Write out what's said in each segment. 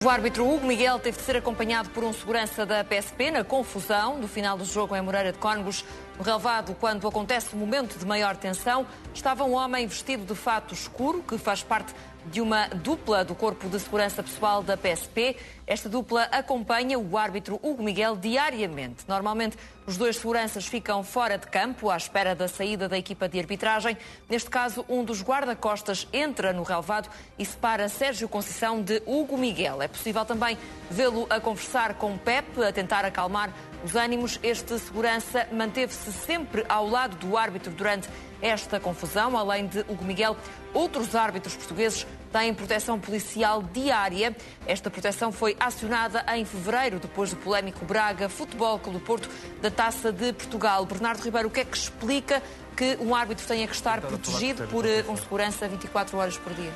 O árbitro Hugo Miguel teve de ser acompanhado por um segurança da PSP na confusão no final do jogo em Moreira de Cónegos. No relvado, quando acontece o momento de maior tensão, estava um homem vestido de fato escuro, que faz parte de uma dupla do Corpo de Segurança Pessoal da PSP. Esta dupla acompanha o árbitro Hugo Miguel diariamente. Normalmente, os dois seguranças ficam fora de campo, à espera da saída da equipa de arbitragem. Neste caso, um dos guarda-costas entra no relvado e separa Sérgio Conceição de Hugo Miguel. É possível também vê-lo a conversar com Pepe, a tentar acalmar os ânimos. Este segurança manteve-se sempre ao lado do árbitro durante esta confusão. Além de Hugo Miguel, outros árbitros portugueses têm proteção policial diária. Esta proteção foi acionada em fevereiro, depois do polémico Braga Futebol Clube do Porto da Taça de Portugal. Bernardo Ribeiro, o que é que explica que um árbitro tenha que estar protegido por um segurança 24 horas por dia?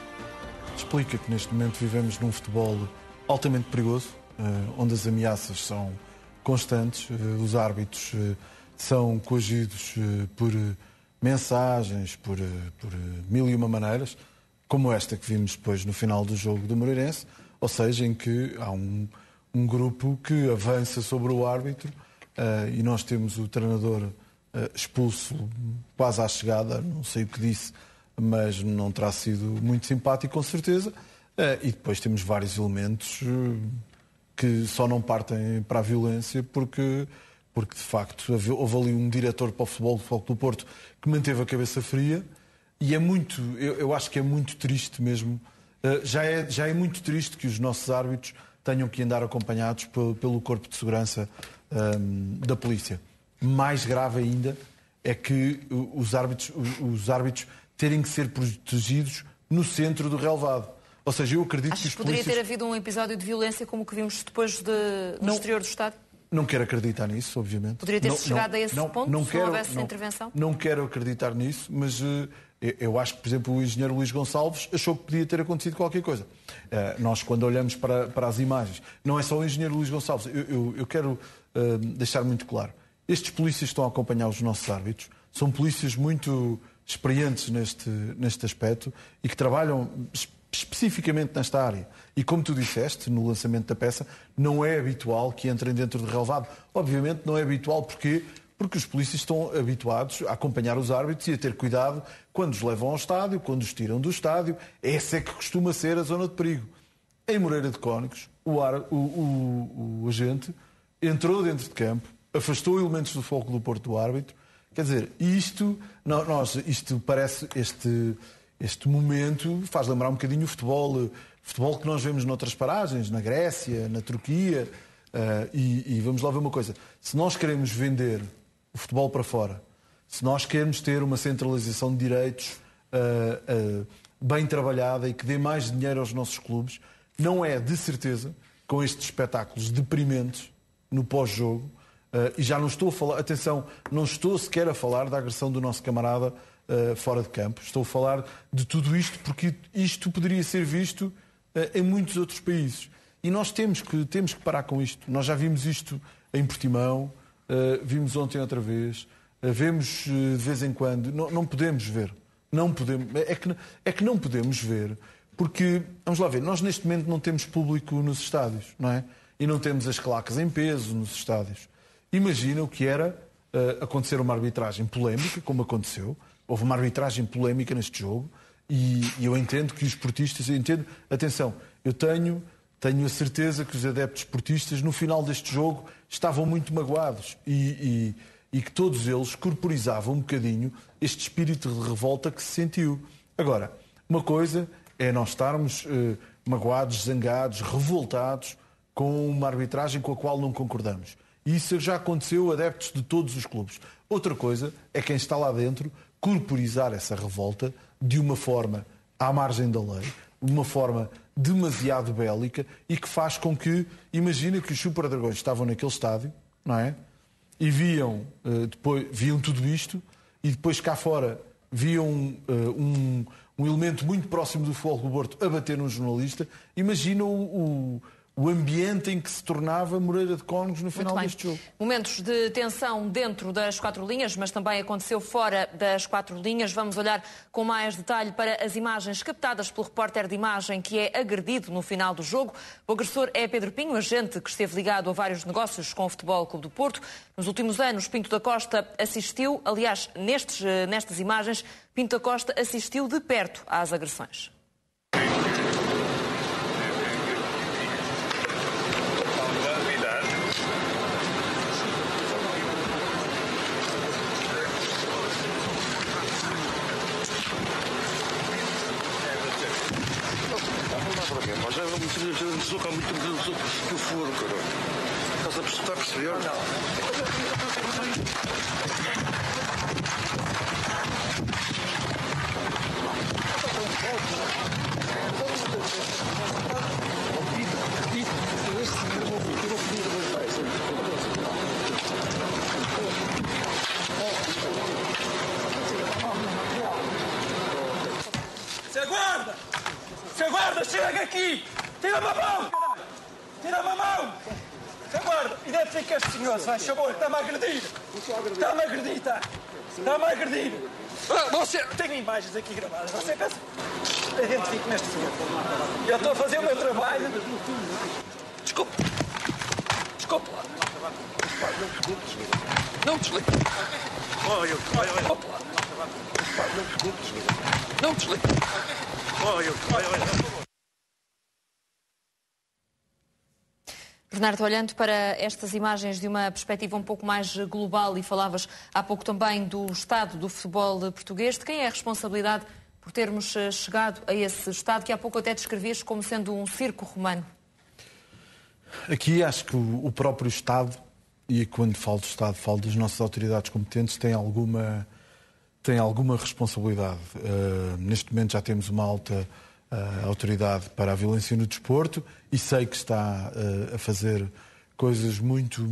Explica que neste momento vivemos num futebol altamente perigoso, onde as ameaças são constantes, os árbitros são coagidos por mensagens, por mil e uma maneiras, como esta que vimos depois no final do jogo do Moreirense, ou seja, em que há um grupo que avança sobre o árbitro e nós temos o treinador expulso quase à chegada, não sei o que disse, mas não terá sido muito simpático, com certeza, e depois temos vários elementos que só não partem para a violência porque de facto houve ali um diretor para o Futebol Clube do Porto que manteve a cabeça fria e é muito, eu acho que é muito triste mesmo, já é muito triste que os nossos árbitros tenham que andar acompanhados pelo Corpo de Segurança da Polícia. Mais grave ainda é que os árbitros terem que ser protegidos no centro do relvado. Ou seja, eu acredito que os poderia ter havido um episódio de violência como o que vimos depois no exterior do estádio? Não quero acreditar nisso, obviamente. Poderia ter chegado a esse ponto se não houvesse intervenção? Não quero acreditar nisso, mas eu acho que, por exemplo, o engenheiro Luís Gonçalves achou que podia ter acontecido qualquer coisa. Nós, quando olhamos para as imagens, não é só o engenheiro Luís Gonçalves. Eu quero deixar muito claro. Estes polícias estão a acompanhar os nossos árbitros. São polícias muito experientes neste aspecto e que trabalham especificamente nesta área. E como tu disseste, no lançamento da peça, não é habitual que entrem dentro do relvado. Obviamente não é habitual porque os polícias estão habituados a acompanhar os árbitros e a ter cuidado quando os levam ao estádio, quando os tiram do estádio. Essa é que costuma ser a zona de perigo. Em Moreira de Cónegos, o agente entrou dentro de campo, afastou elementos do foco do Porto do árbitro. Quer dizer, isto parece... Este momento faz lembrar um bocadinho o futebol que nós vemos noutras paragens, na Grécia, na Turquia. E vamos lá ver uma coisa. Se nós queremos vender o futebol para fora, se nós queremos ter uma centralização de direitos bem trabalhada e que dê mais dinheiro aos nossos clubes, não é, de certeza, com estes espetáculos deprimentes no pós-jogo. E já não estou a falar, atenção, não estou sequer a falar da agressão do nosso camarada fora de campo. Estou a falar de tudo isto porque isto poderia ser visto em muitos outros países. E nós temos que parar com isto. Nós já vimos isto em Portimão, vimos ontem outra vez, vemos de vez em quando. Não podemos ver. Não podemos, é que não podemos ver porque, vamos lá ver, nós neste momento não temos público nos estádios, não é? E não temos as clacas em peso nos estádios. Imagina o que era acontecer uma arbitragem polémica, como aconteceu. Houve uma arbitragem polémica neste jogo e eu entendo que os esportistas... Atenção, eu tenho a certeza que os adeptos esportistas no final deste jogo estavam muito magoados e que todos eles corporizavam um bocadinho este espírito de revolta que se sentiu. Agora, uma coisa é nós estarmos magoados, zangados, revoltados com uma arbitragem com a qual não concordamos. E isso já aconteceu a adeptos de todos os clubes. Outra coisa é quem está lá dentro corporizar essa revolta de uma forma à margem da lei, de uma forma demasiado bélica e que faz com que, imagina que os Super Dragões estavam naquele estádio, não é? E viam tudo isto e depois cá fora viam um elemento muito próximo do Futebol Clube do Porto a bater num jornalista. Imagina o o ambiente em que se tornava Moreira de Cónegos no final deste jogo. Momentos de tensão dentro das 4 linhas, mas também aconteceu fora das 4 linhas. Vamos olhar com mais detalhe para as imagens captadas pelo repórter de imagem que é agredido no final do jogo. O agressor é Pedro Pinho, agente que esteve ligado a vários negócios com o Futebol Clube do Porto. Nos últimos anos, Pinto da Costa assistiu, aliás, nestas imagens, Pinto da Costa assistiu de perto às agressões. Mas já vamos deslocar muito que o furo, cara. Estás a perceber? Não. Seu guarda, chega aqui! Tira-me a mão, caralho! Tira-me a mão! Seu guarda, identifica este senhor, se faz favor, está-me a agredir! Está-me a agredir, está! Está-me a agredir! Você... Tenho imagens aqui gravadas, você pensa... Identifique-me este senhor. Eu estou a fazer o meu trabalho. Desculpe. Desculpe lá. Não desligue. Olha. Desculpe lá. Não desligue. Olha. Bernardo, olhando para estas imagens de uma perspectiva um pouco mais global, e falavas há pouco também do estado do futebol português, de quem é a responsabilidade por termos chegado a esse estado que há pouco até descrevias como sendo um circo romano? Aqui acho que o próprio Estado, e quando falo do Estado, falo das nossas autoridades competentes, tem alguma responsabilidade. Neste momento já temos uma alta autoridade para a violência no desporto e sei que está a fazer coisas muito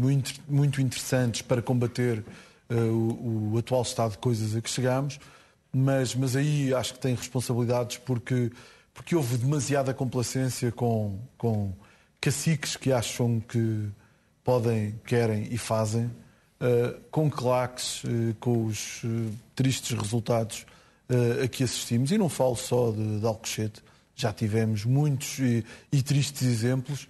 interessantes para combater o atual estado de coisas a que chegamos, mas aí acho que tem responsabilidades porque houve demasiada complacência com caciques que acham que podem, querem e fazem, com claques, com os tristes resultados a que assistimos. E não falo só de Alcochete, já tivemos muitos e tristes exemplos.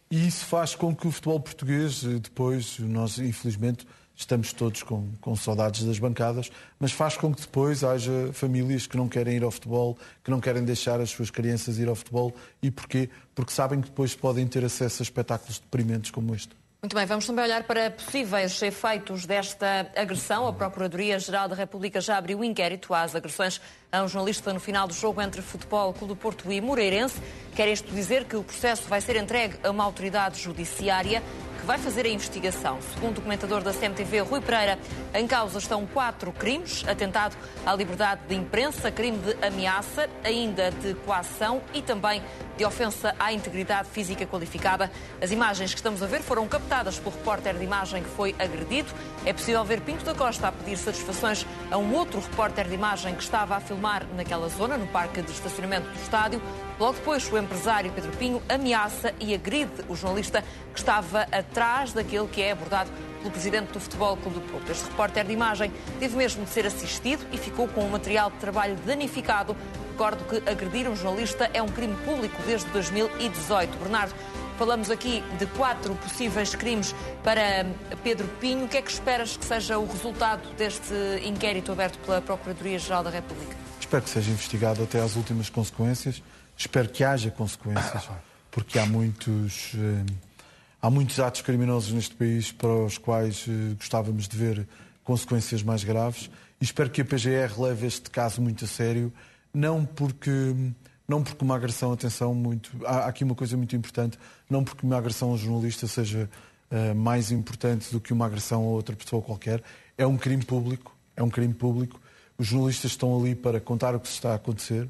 E isso faz com que o futebol português, depois, nós infelizmente estamos todos com saudades das bancadas, mas faz com que depois haja famílias que não querem ir ao futebol, que não querem deixar as suas crianças ir ao futebol. E porquê? Porque sabem que depois podem ter acesso a espetáculos deprimentes como este. Muito bem, vamos também olhar para possíveis efeitos desta agressão. A Procuradoria-Geral da República já abriu inquérito às agressões a um jornalista no final do jogo entre Futebol Clube do Porto e Moreirense. Quer isto dizer que o processo vai ser entregue a uma autoridade judiciária que vai fazer a investigação. Segundo o comentador da CMTV, Rui Pereira, em causa estão 4 crimes: atentado à liberdade de imprensa, crime de ameaça, ainda de coação e também de ofensa à integridade física qualificada. As imagens que estamos a ver foram captadas pelo repórter de imagem que foi agredido. É possível ver Pinto da Costa a pedir satisfações a um outro repórter de imagem que estava a filmar naquela zona, no parque de estacionamento do estádio. Logo depois, o empresário Pedro Pinho ameaça e agride o jornalista que estava atrás daquele que é abordado pelo presidente do Futebol Clube do Porto. Este repórter de imagem teve mesmo de ser assistido e ficou com o material de trabalho danificado. Recordo que agredir um jornalista é um crime público desde 2018. Bernardo, falamos aqui de 4 possíveis crimes para Pedro Pinho. O que é que esperas que seja o resultado deste inquérito aberto pela Procuradoria-Geral da República? Espero que seja investigado até às últimas consequências. Espero que haja consequências, porque há muitos atos criminosos neste país para os quais gostávamos de ver consequências mais graves. E espero que a PGR leve este caso muito a sério, não porque uma agressão, há aqui uma coisa muito importante, não porque uma agressão a um jornalista seja mais importante do que uma agressão a outra pessoa qualquer. É um crime público, Os jornalistas estão ali para contar o que se está a acontecer.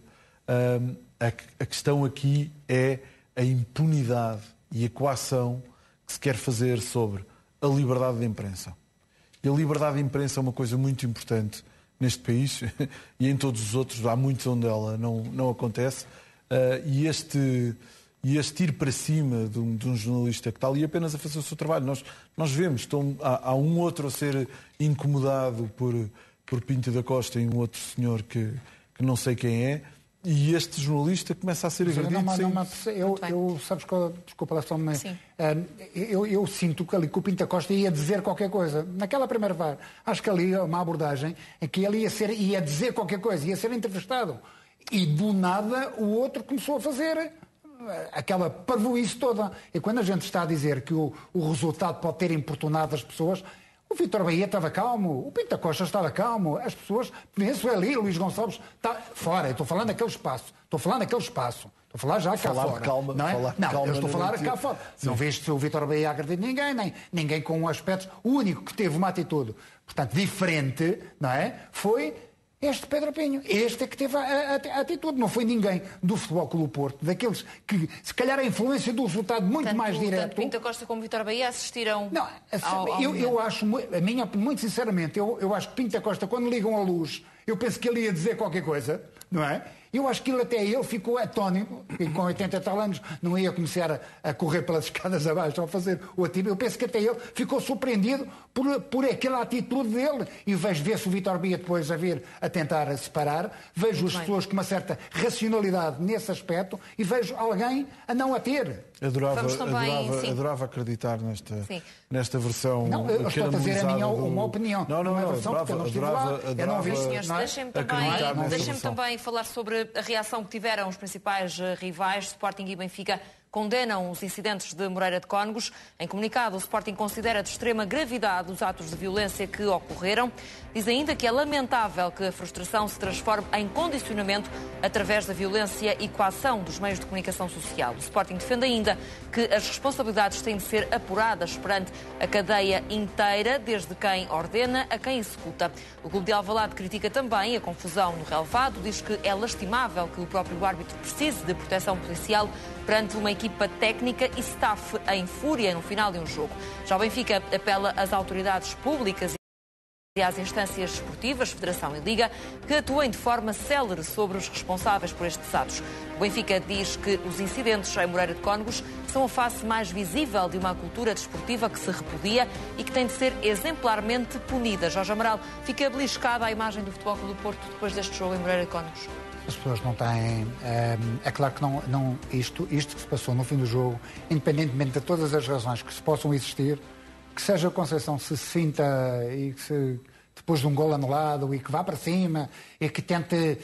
A questão aqui é a impunidade e a coação que se quer fazer sobre a liberdade de imprensa. E a liberdade de imprensa é uma coisa muito importante neste país e em todos os outros. Há muitos onde ela não acontece. E e este ir para cima de um jornalista que está ali apenas a fazer o seu trabalho. Nós vemos, há um outro a ser incomodado por Pinto da Costa e um outro senhor que não sei quem é, e este jornalista começa a ser agredido. Sabes que, desculpa lá só, eu sinto que ali que o Pinto da Costa ia dizer qualquer coisa. Naquela primeira vez, acho que ali uma abordagem em que ele ia dizer qualquer coisa, ia ser entrevistado. E do nada o outro começou a fazer aquela parvoíce toda. E quando a gente está a dizer que o resultado pode ter importunado as pessoas, o Vítor Bahia estava calmo, o Pinto da Costa estava calmo, as pessoas, penso ali, o Luís Gonçalves está fora. Eu estou falando daquele espaço. Estou a falar já cá fora. Calma, não é? Eu estou a falar cá fora. Sim. Não viste o Vítor Bahia agredir ninguém com um aspecto. O único que teve uma atitude, portanto, diferente, não é? Foi este Pedro Pinho. Este é que teve a atitude. Não foi ninguém do Futebol Clube do Porto, daqueles que, se calhar, a influência do resultado muito mais direto. Tanto Pinto da Costa como Vítor Bahia assistiram. Não, eu acho, muito sinceramente, eu acho que Pinto da Costa, quando ligam a luz, eu penso que ele ia dizer qualquer coisa, não é? Eu acho que ele ficou atónito, e com 80 e tal anos não ia começar a correr pelas escadas abaixo, a fazer o ativo. Eu penso que até ele ficou surpreendido por aquela atitude dele. E vê-se o Vítor Bahia depois a vir a tentar separar, vejo as pessoas com uma certa racionalidade nesse aspecto e vejo alguém a não a ter. Adorava acreditar nesta versão. Não, eu estou a dizer uma opinião. Não, é versão, porque eu não estive lá, eu não vi. Senhores, deixem-me também falar sobre a reação que tiveram os principais rivais. Sporting e Benfica condenam os incidentes de Moreira de Cónegos. Em comunicado, o Sporting considera de extrema gravidade os atos de violência que ocorreram. Diz ainda que é lamentável que a frustração se transforme em condicionamento através da violência e coação dos meios de comunicação social. O Sporting defende ainda que as responsabilidades têm de ser apuradas perante a cadeia inteira, desde quem ordena a quem executa. O Clube de Alvalade critica também a confusão no relevado, diz que é lastimável que o próprio árbitro precise de proteção policial perante uma equipa técnica e staff em fúria no final de um jogo. Já o Benfica apela às autoridades públicas e às instâncias esportivas, Federação e Liga, que atuem de forma célere sobre os responsáveis por estes atos. O Benfica diz que os incidentes em Moreira de Cónegos são a face mais visível de uma cultura desportiva que se repudia e que tem de ser exemplarmente punida. Jorge Amaral, fica beliscada a imagem do Futebol Clube do Porto depois deste jogo em Moreira de Cónegos? As pessoas não têm... É claro que não isto que se passou no fim do jogo, independentemente de todas as razões que se possam existir, que seja a Conceição se sinta e que depois de um gol anulado e que vá para cima e que tente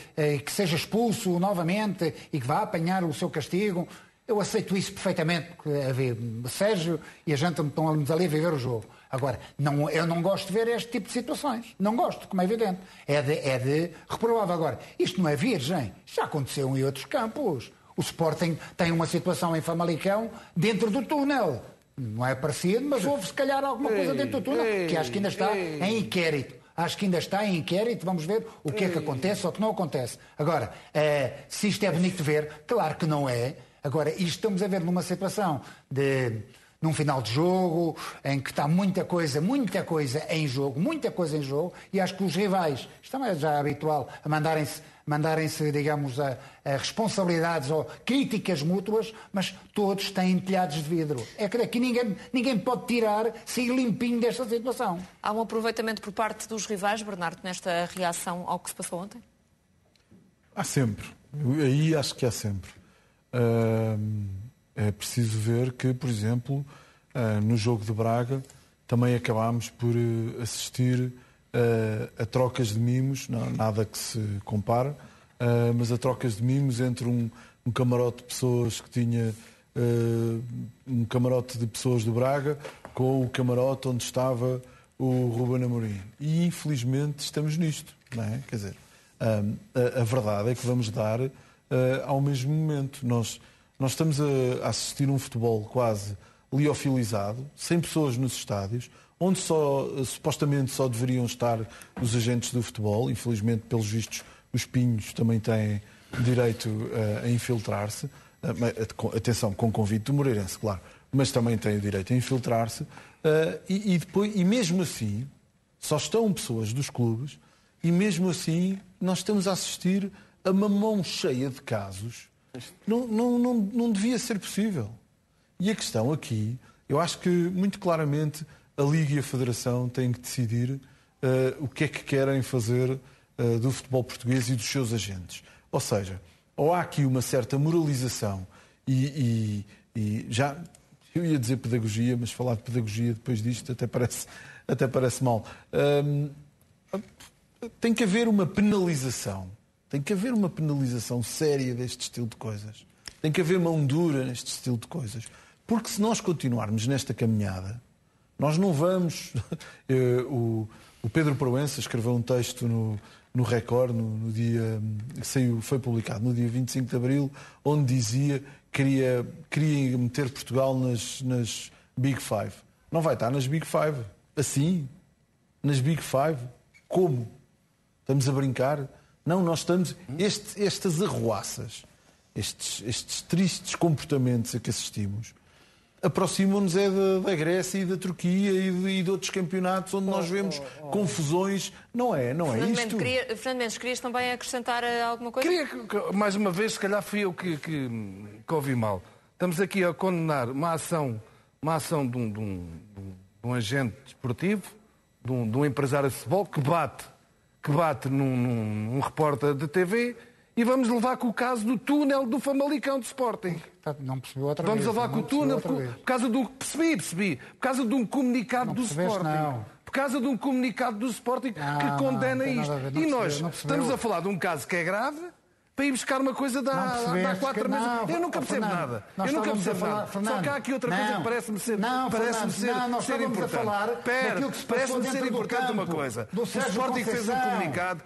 que seja expulso novamente e que vá apanhar o seu castigo, eu aceito isso perfeitamente, porque Sérgio e a gente estão ali a viver o jogo. Agora, eu não gosto de ver este tipo de situações. Não gosto, como é evidente. É de reprovável. Agora, isto não é virgem. Já aconteceu em outros campos. O Sporting tem uma situação em Famalicão dentro do túnel. Não é parecido, mas houve se calhar alguma coisa dentro do túnel, que acho que ainda está em inquérito. Vamos ver o que é que acontece ou o que não acontece. Agora, se isto é bonito de ver, claro que não é. Agora, isto estamos a ver numa situação num final de jogo, em que está muita coisa em jogo, e acho que os rivais, isto também é já habitual, a mandarem-se, digamos, a responsabilidades ou críticas mútuas, mas todos têm telhados de vidro. É que daqui ninguém pode sair limpinho desta situação. Há um aproveitamento por parte dos rivais, Bernardo, nesta reação ao que se passou ontem? Há sempre. Aí acho que há sempre. É preciso ver que, por exemplo, no jogo de Braga, também acabámos por assistir a trocas de mimos, não, nada que se compara, mas a trocas de mimos entre um camarote de pessoas que tinha um camarote de pessoas do Braga com o camarote onde estava o Ruben Amorim. E infelizmente estamos nisto, não é? Quer dizer, a verdade é que vamos dar ao mesmo momento. Nós estamos a assistir um futebol quase liofilizado, sem pessoas nos estádios, onde supostamente só deveriam estar os agentes do futebol. Infelizmente, pelos vistos, os pinhos também têm direito a infiltrar-se. Atenção, com convite do Moreirense, claro, mas também têm o direito a infiltrar-se. E mesmo assim, só estão pessoas dos clubes, e mesmo assim nós estamos a assistir a uma mão cheia de casos Não devia ser possível. E a questão aqui, eu acho que muito claramente a Liga e a Federação têm que decidir o que é que querem fazer do futebol português e dos seus agentes. Ou seja, ou há aqui uma certa moralização e já, eu ia dizer pedagogia, mas falar de pedagogia depois disto até parece mal. Tem que haver uma penalização. Tem que haver uma penalização séria deste estilo de coisas. Tem que haver mão dura neste estilo de coisas. Porque se nós continuarmos nesta caminhada, nós não vamos... O Pedro Proença escreveu um texto no Record, no dia... foi publicado no dia 25 de Abril, onde dizia que queria meter Portugal nas Big Five. Não vai estar nas Big Five. Assim? Nas Big Five? Como? Estamos a brincar? Não, nós estamos... Estas arruaças, estes tristes comportamentos a que assistimos, aproximam-nos da Grécia e da Turquia e de outros campeonatos onde nós vemos confusões. Não é isto. Fernando Mendes, querias também acrescentar alguma coisa? Mais uma vez, se calhar fui eu que ouvi mal. Estamos aqui a condenar uma ação de um agente desportivo, de um empresário de futebol que bate num repórter de TV, e vamos levar com o caso do túnel do Famalicão de Sporting. Não percebeu outra vez. Vamos levar com o túnel por causa do... Percebi. Por causa de um comunicado do Sporting. Não. Por causa de um comunicado do Sporting que condena isto. E nós estamos a falar de um caso que é grave para ir buscar uma coisa de há 4 meses. Eu nunca percebo nada. Só que há aqui outra coisa que parece-me ser importante. Parece-me ser importante uma coisa. O Sporting fez um comunicado,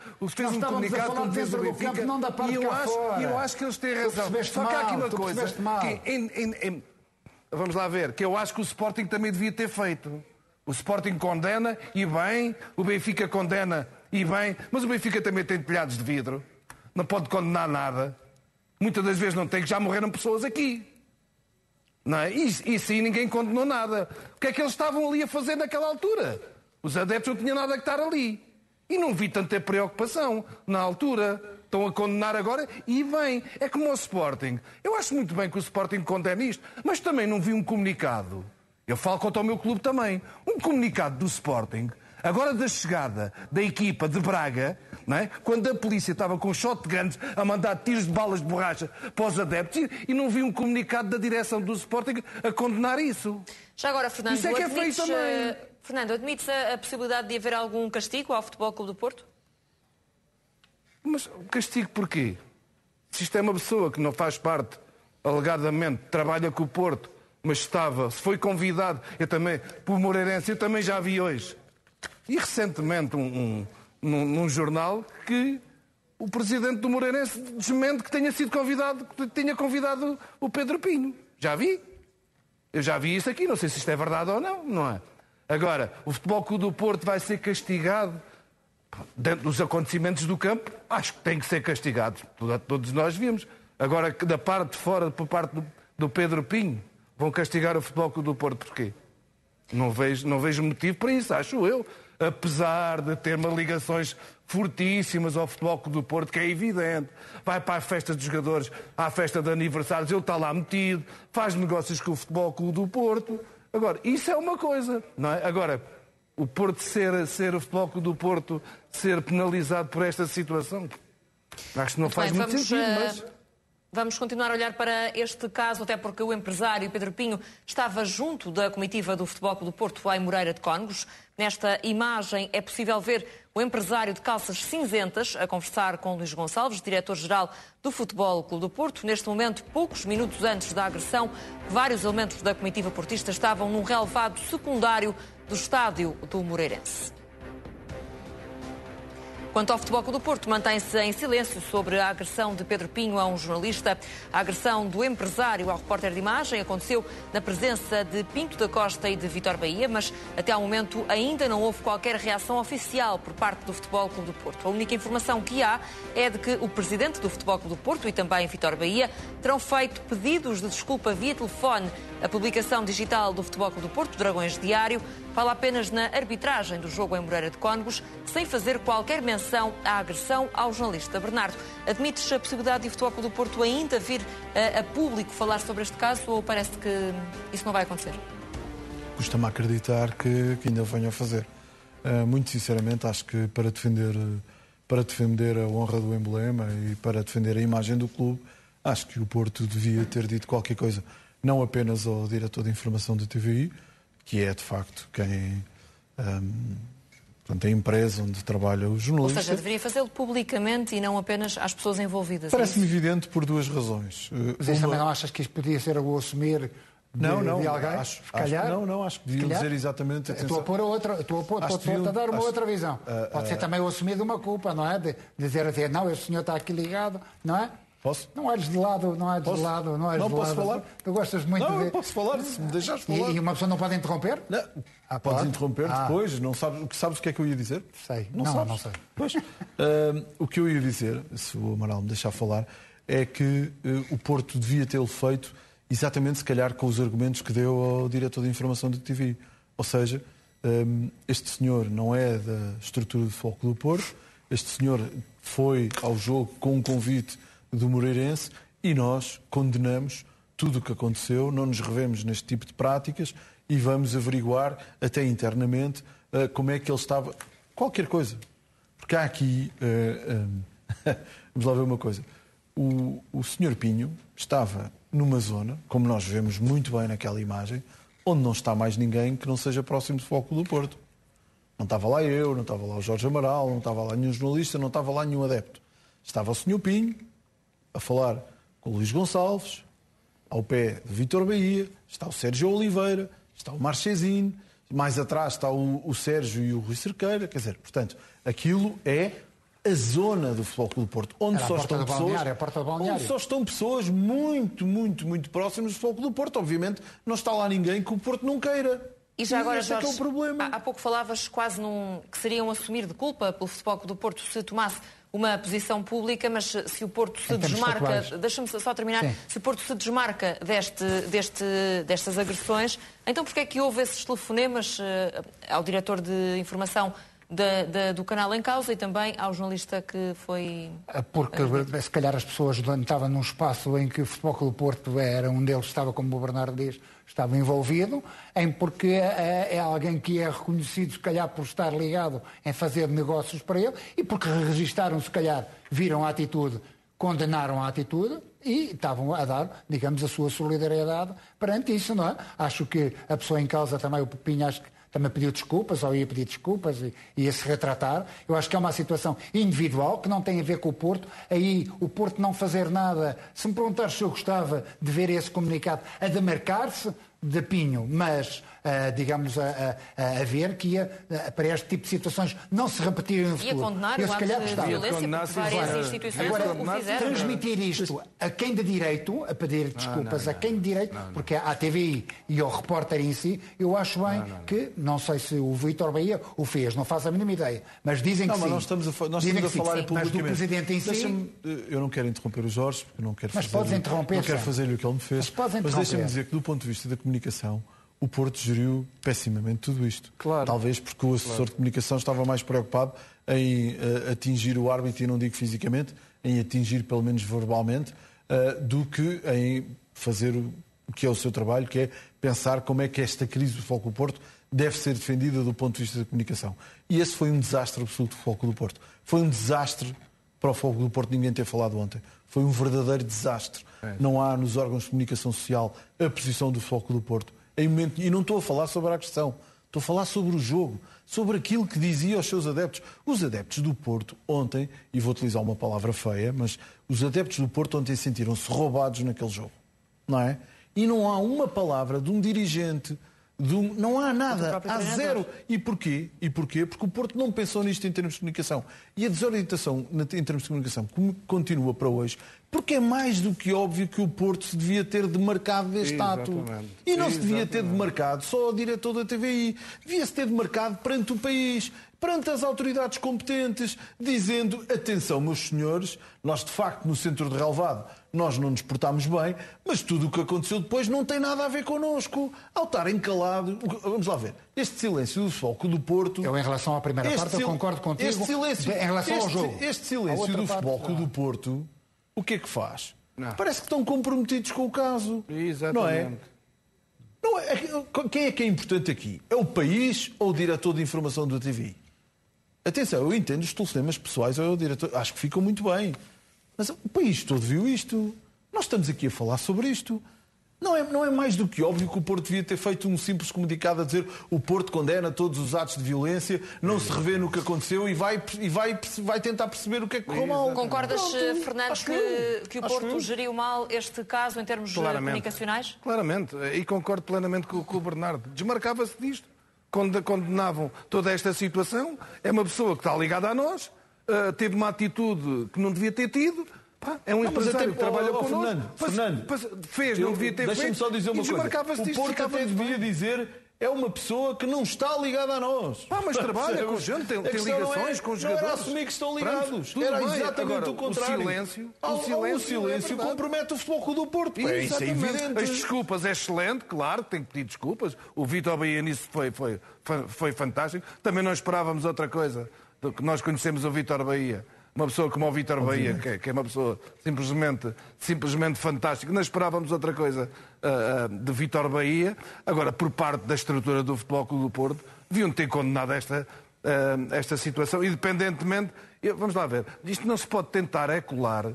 como fez o Benfica, e eu acho que eles têm razão. Só que há aqui uma coisa que... Vamos lá ver, que eu acho que o Sporting também devia ter feito. O Sporting condena, e bem, o Benfica condena, e bem, mas o Benfica também tem telhados de vidro. Não pode condenar nada. Muitas das vezes não tem, que já morreram pessoas aqui. Não é? E sim, ninguém condenou nada. O que é que eles estavam ali a fazer naquela altura? Os adeptos não tinham nada a estar ali. E não vi tanta preocupação na altura. Estão a condenar agora e bem. É como o Sporting. Eu acho muito bem que o Sporting condene isto, mas também não vi um comunicado. Eu falo contra o meu clube também. Um comunicado do Sporting, agora da chegada da equipa de Braga, não é? Quando a polícia estava com shotguns a mandar tiros de balas de borracha para os adeptos, e não vi um comunicado da direção do Sporting a condenar isso. Já agora, Fernando, isso é que é feio também. Fernando, admites a possibilidade de haver algum castigo ao Futebol Clube do Porto? Mas castigo porquê? Se isto é uma pessoa que não faz parte, alegadamente, trabalha com o Porto, mas se foi convidado, eu também, por Moreirense, eu também já vi hoje. E recentemente num jornal que o presidente do Moreirense desmente que tenha convidado o Pedro Pinho. Já vi. Eu já vi isso aqui, não sei se isto é verdade ou não, não é? Agora, o Futebol Clube do Porto vai ser castigado dentro dos acontecimentos do campo? Acho que tem que ser castigado. Todos nós vimos. Agora, da parte de fora, por parte do Pedro Pinho, vão castigar o Futebol Clube do Porto porquê? Não vejo motivo para isso, acho eu. Apesar de ter ligações fortíssimas ao Futebol Clube do Porto, que é evidente. Vai para a festa dos jogadores, à festa de aniversários, ele está lá metido, faz negócios com o Futebol Clube do Porto. Agora, isso é uma coisa, não é? Agora, o Porto ser o Futebol Clube do Porto ser penalizado por esta situação, acho que não faz muito sentido, mas... Vamos continuar a olhar para este caso, até porque o empresário Pedro Pinho estava junto da comitiva do Futebol Clube do Porto em Moreira de Cónegos. Nesta imagem é possível ver o empresário de calças cinzentas a conversar com Luís Gonçalves, diretor-geral do Futebol Clube do Porto. Neste momento, poucos minutos antes da agressão, vários elementos da comitiva portista estavam num relevado secundário do estádio do Moreirense. Quanto ao Futebol Clube do Porto, mantém-se em silêncio sobre a agressão de Pedro Pinho a um jornalista. A agressão do empresário ao repórter de imagem aconteceu na presença de Pinto da Costa e de Vítor Bahia, mas até ao momento ainda não houve qualquer reação oficial por parte do Futebol Clube do Porto. A única informação que há é de que o presidente do Futebol Clube do Porto e também Vítor Bahia terão feito pedidos de desculpa via telefone. A publicação digital do Futebol Clube do Porto, Dragões Diário, fala apenas na arbitragem do jogo em Moreira de Cónegos, sem fazer qualquer menção reação à agressão ao jornalista. Bernardo, admites a possibilidade de o Futebol Clube do Porto ainda vir a público falar sobre este caso ou parece que isso não vai acontecer? Custa-me acreditar que ainda venha a fazer. Muito sinceramente, acho que para defender a honra do emblema e para defender a imagem do clube, acho que o Porto devia ter dito qualquer coisa, não apenas ao diretor de informação da TVI, que é de facto quem portanto, a empresa onde trabalha o jornalista. Ou seja, deveria fazê-lo publicamente e não apenas às pessoas envolvidas. Parece-me evidente por duas razões. Mas isso também não achas que isto podia ser o assumir de alguém? Acho que deviam dizer exatamente. Estou a dar uma outra visão. Pode ser também o assumir de uma culpa, não é? De dizer assim, não, este senhor está aqui ligado, não é? Posso? Não olhes de lado, não olhes de lado, não olhes de lado. Não posso falar? Tu gostas muito de... Não, eu posso falar, se me deixares falar. E uma pessoa não pode interromper? Não. Podes interromper depois, não sabes o que é que eu ia dizer? Sei. Não sei. Pois, o que eu ia dizer, se o Amaral me deixar falar, é que o Porto devia tê-lo feito exatamente, se calhar, com os argumentos que deu ao diretor de informação da TV. Ou seja, este senhor não é da estrutura do Futebol Clube do Porto, este senhor foi ao jogo com um convite do Moreirense e nós condenamos tudo o que aconteceu, não nos revemos neste tipo de práticas e vamos averiguar até internamente como é que ele estava. Qualquer coisa. Porque há aqui... vamos lá ver uma coisa. O Sr. Pinho estava numa zona, como nós vemos muito bem naquela imagem, onde não está mais ninguém que não seja próximo do Futebol Clube do Porto. Não estava lá eu, não estava lá o Jorge Amaral, não estava lá nenhum jornalista, não estava lá nenhum adepto. Estava o Sr. Pinho a falar com o Luís Gonçalves, ao pé de Vítor Bahia, está o Sérgio Oliveira, está o Marchesino, mais atrás está o Sérgio e o Rui Cerqueira, quer dizer, portanto, aquilo é a zona do Futebol Clube do Porto, onde só estão pessoas muito, muito, muito próximas do Futebol Clube do Porto. Obviamente, não está lá ninguém que o Porto não queira. E já agora, Jorge, é o problema. Há pouco falavas quase que seria um assumir de culpa pelo Futebol Clube do Porto se tomasse uma posição pública, mas se o Porto se desmarca, deixa-me só terminar, sim. Se o Porto se desmarca destas agressões, então porquê é que houve esses telefonemas ao diretor de informação do canal em causa e também ao jornalista que foi... Porque se calhar as pessoas estavam num espaço em que o Futebol Clube do Porto era um deles, estava, como o Bernardo diz, estava envolvido, porque é alguém que é reconhecido, se calhar, por estar ligado em fazer negócios para ele e porque registaram, se calhar, viram a atitude, condenaram a atitude e estavam a dar, digamos, a sua solidariedade perante isso, não é? Acho que a pessoa em causa também, o Pinho, acho que também pediu desculpas, ou ia pedir desculpas e ia se retratar. Eu acho que é uma situação individual que não tem a ver com o Porto. Aí o Porto não fazer nada. Se me perguntares se eu gostava de ver esse comunicado a demarcar-se de Pinho, mas digamos a ver que ia para este tipo de situações não se repetirem no futuro. Ia condenar o ato de violência porque várias instituições o fizeram. Transmitir isto a quem de direito, a pedir desculpas a quem de direito, porque à TVI e ao repórter em si, eu acho bem que, não sei se o Vítor Bahia o fez, não faço a mínima ideia, mas dizem que sim. Mas nós estamos a falar publicamente. Mas do Presidente em si... Eu não quero interromper o Jorge, porque não quero fazer-lhe o que ele me fez, mas deixa-me dizer que do ponto de vista da comunicação, o Porto geriu pessimamente tudo isto. Claro. Talvez porque o assessor de comunicação estava mais preocupado em atingir o árbitro, e não digo fisicamente, em atingir pelo menos verbalmente, do que em fazer o que é o seu trabalho, que é pensar como é que esta crise do Futebol Clube do Porto deve ser defendida do ponto de vista da comunicação. E esse foi um desastre absoluto do Futebol Clube do Porto. Foi um desastre para o Futebol Clube do Porto, ninguém ter falado ontem. Foi um verdadeiro desastre. Não há nos órgãos de comunicação social a posição do Futebol Clube do Porto. E não estou a falar sobre a agressão, estou a falar sobre o jogo, sobre aquilo que dizia aos seus adeptos. Os adeptos do Porto ontem, e vou utilizar uma palavra feia, mas os adeptos do Porto ontem sentiram-se roubados naquele jogo, não é? E não há uma palavra de um dirigente, não há nada, há zero. E porquê? Porque o Porto não pensou nisto em termos de comunicação. E a desorientação em termos de comunicação continua para hoje, Porque é mais do que óbvio que o Porto se devia ter demarcado deste ato. E não se devia ter demarcado só ao diretor da TVI. Devia-se ter demarcado perante o país, perante as autoridades competentes, dizendo, atenção, meus senhores, nós de facto no centro de relvado nós não nos portámos bem, mas tudo o que aconteceu depois não tem nada a ver connosco. Ao estarem calados, vamos lá ver, este silêncio do Futebol Clube do Porto... Eu, em relação à primeira parte, eu concordo contigo. Este silêncio, em relação ao jogo. Este silêncio do Futebol Clube do Porto, o que é que faz? Não. Parece que estão comprometidos com o caso. Exatamente. Não é? Quem é que é importante aqui? É o país ou o diretor de informação da TV? Atenção, eu entendo os telefonemas pessoais ou o diretor, acho que ficam muito bem. Mas o país todo viu isto. Nós estamos aqui a falar sobre isto. Não é mais do que óbvio que o Porto devia ter feito um simples comunicado a dizer o Porto condena todos os atos de violência, não se revê no que aconteceu e vai tentar perceber o que é que correu mal. Concordas, Fernando, que o Porto geriu mal este caso em termos comunicacionais? Claramente. E concordo plenamente com o Bernardo. Desmarcava-se disto. Condenavam toda esta situação. É uma pessoa que está ligada a nós, teve uma atitude que não devia ter tido. É um empresário que trabalha connosco. Fernando, fez, não devia ter feito. Deixa-me só dizer uma coisa. O Porto até devia dizer é uma pessoa que não está ligada a nós. Mas trabalha com gente, tem ligações com os jogadores. Não era assumir que estão ligados. Era exatamente o contrário. O silêncio compromete o Futebol Clube do Porto. Isso é evidente. As desculpas é excelente, claro, tem que pedir desculpas. O Vítor Bahia nisso foi fantástico. Também não esperávamos outra coisa do que nós conhecemos o Vítor Bahia. Uma pessoa como o Vítor Bahia, que é uma pessoa simplesmente fantástica. Não esperávamos outra coisa de Vítor Bahia. Agora, por parte da estrutura do Futebol Clube do Porto, deviam ter condenado esta situação. Independentemente, vamos lá ver, isto não se pode tentar colar,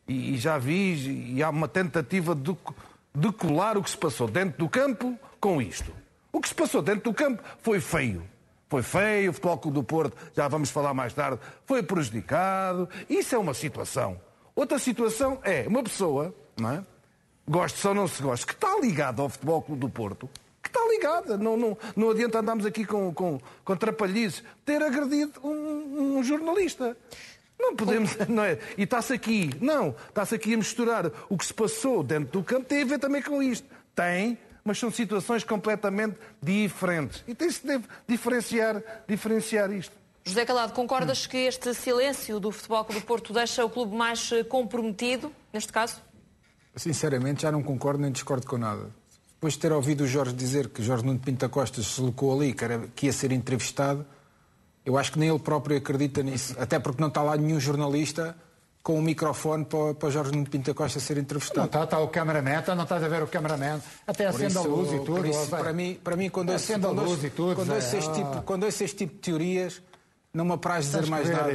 e já vi, e há uma tentativa de colar o que se passou dentro do campo com isto. O que se passou dentro do campo foi feio. Foi feio, o Futebol Clube do Porto, já vamos falar mais tarde, foi prejudicado. Isso é uma situação. Outra situação é uma pessoa, não é? Goste ou não se goste, que está ligada ao Futebol Clube do Porto, que está ligada. Não adianta andarmos aqui com trapalhices, ter agredido um jornalista. Não podemos, não é? E está-se aqui a misturar o que se passou dentro do campo, tem a ver também com isto. Mas são situações completamente diferentes. E tem-se de diferenciar isto. José Calado, concordas que este silêncio do Futebol Clube do Porto deixa o clube mais comprometido, neste caso? Sinceramente, já não concordo nem discordo com nada. Depois de ter ouvido o Jorge dizer que Jorge Nuno Pinto da Costa se colocou ali, que ia ser entrevistado, eu acho que nem ele próprio acredita nisso. Até porque não está lá nenhum jornalista com um microfone para Jorge Nuno Pinto da Costa ser entrevistado. Não está o cameraman, não estás a ver o cameraman, até acende a luz e tudo. Para mim, quando ouço este tipo de teorias, não me apraz dizer mais nada.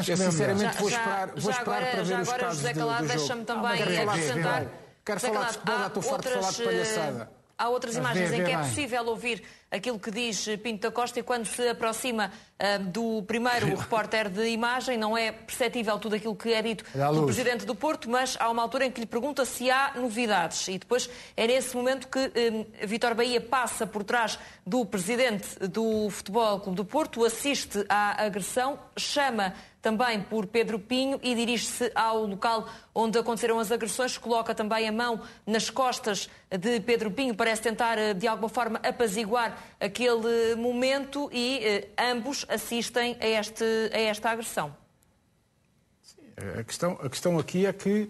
Eu sinceramente vou esperar para ver os casos do jogo. Deixa-me também acrescentar. Quero falar de futebol, já estou farto de falar de palhaçada. Há outras imagens em que é possível ouvir aquilo que diz Pinto da Costa e quando se aproxima do primeiro repórter de imagem não é perceptível tudo aquilo que é dito pelo Presidente do Porto, mas há uma altura em que lhe pergunta se há novidades e depois é nesse momento que Vítor Bahia passa por trás do Presidente do Futebol Clube do Porto, assiste à agressão, chama também por Pedro Pinho e dirige-se ao local onde aconteceram as agressões, coloca também a mão nas costas de Pedro Pinho, parece tentar de alguma forma apaziguar aquele momento e ambos assistem a esta agressão. Sim, a questão aqui é que